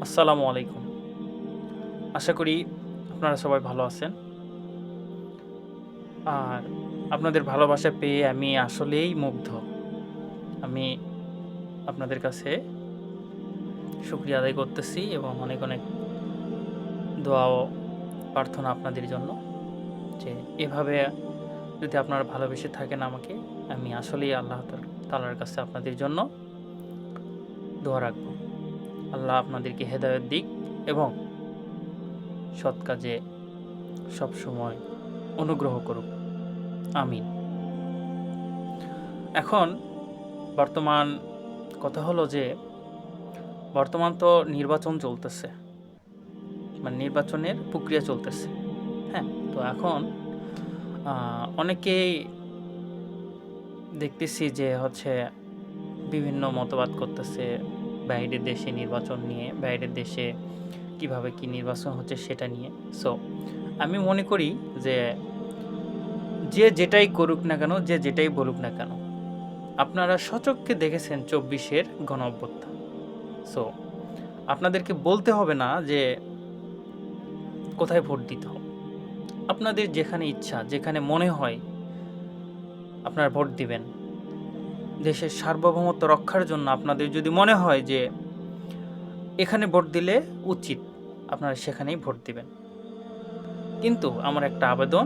আসসালামু আলাইকুম। আশা করি আপনারা সবাই ভালো আছেন। আর আপনাদের ভালোবাসা পেয়ে আমি আসলেই মুগ্ধ। আমি আপনাদের কাছে শুকরিয়া আদায় করতেছি এবং অনেক, অনেক দোয়া ও প্রার্থনা আপনাদের জন্য যে এভাবে যদি আপনারা ভালোবেসে থাকেন আমাকে, আমি আসলেই আল্লাহ তাআলার কাছে আপনাদের জন্য দোয়া রাখব। আল্লাহ আপনাদেরকে হেদায়েত দিক এবং সৎ কাজে সবসময় অনুগ্রহ করুক। আমিন। এখন বর্তমান কথা হলো যে বর্তমান তো নির্বাচন চলতেছে, মানে নির্বাচনের প্রক্রিয়া চলতেছে। হ্যাঁ, তো এখন অনেকেই দেখতেছি যে হচ্ছে বিভিন্ন মতবাদ করতেছে বাইরের দেশে নির্বাচন নিয়ে, বাইরের দেশে কিভাবে কি নির্বাচন হচ্ছে সেটা নিয়ে। সো আমি মনে করি যে যে যেটাই করুক না কেন, যে যেটাই বলুক না কেন, আপনারা সচক্ষে দেখেছেন ২৪-এর গণঅভ্যুত্থান। সো আপনাদেরকে বলতে হবে না যে কোথায় ভোট দিতে হবে। আপনাদের যেখানে ইচ্ছা, যেখানে মনে হয় আপনারা ভোট দিবেন। দেশের সার্বভৌমত্ব রক্ষার জন্য আপনাদের যদি মনে হয় যে এখানে ভোট দিলে উচিত, আপনারা সেখানেই ভোট দিবেন। কিন্তু আমার একটা আবেদন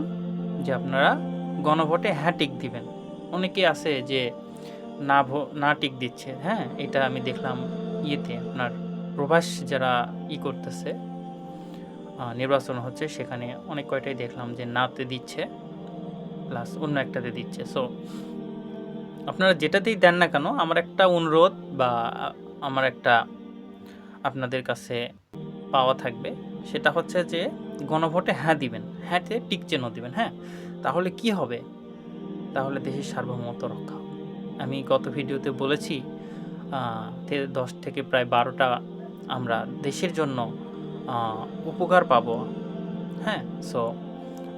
যে আপনারা গণভোটে হ্যাঁ টিক দিবেন। অনেকেই আছে যে না টিক দিচ্ছে। হ্যাঁ, এটা আমি দেখলাম ইয়েতে আপনার প্রবাস যারা করতেছে, নির্বাচন হচ্ছে সেখানে অনেক কয়টাই দেখলাম যে নাতে দিচ্ছে প্লাস অন্য একটাতে দিচ্ছে। সো আপনারা যেটাতেই দেন না কেন, আমার একটা অনুরোধ বা আমার একটা আপনাদের কাছে পাওয়া থাকবে, সেটা হচ্ছে যে গণভোটে হ্যাঁ দিবেন, হ্যাঁতে টিক চিহ্ন দিবেন। হ্যাঁ, তাহলে কি হবে? তাহলে দেশের সার্বভৌমত্ব রক্ষা হবে। আমি গত ভিডিওতে বলেছি 10 থেকে প্রায় 12টা আমরা দেশের জন্য উপকার পাবো। হ্যাঁ, সো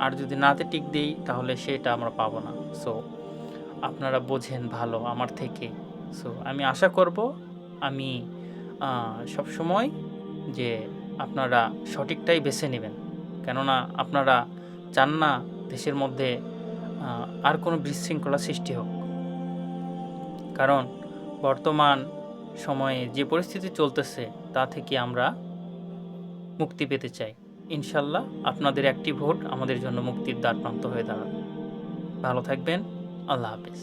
আর যদি নাতে টিক দিই তাহলে সেটা আমরা পাবো না। সো আপনারা বোঝেন ভালো আমার থেকে। সো আমি আশা করব আমি সবসময় যে আপনারা সঠিকটাই বেছে নেবেন। কেননা আপনারা চান না দেশের মধ্যে আর কোনো বিশৃঙ্খলা সৃষ্টি হোক। কারণ বর্তমান সময়ে যে পরিস্থিতি চলতেছে তা থেকে আমরা মুক্তি পেতে চাই। ইনশাআল্লাহ আপনাদের একটি ভোট আমাদের জন্য মুক্তির দ্বারপ্রান্ত হয়ে দাঁড়াবে। ভালো থাকবেন। আল্লাহ হাফেজ।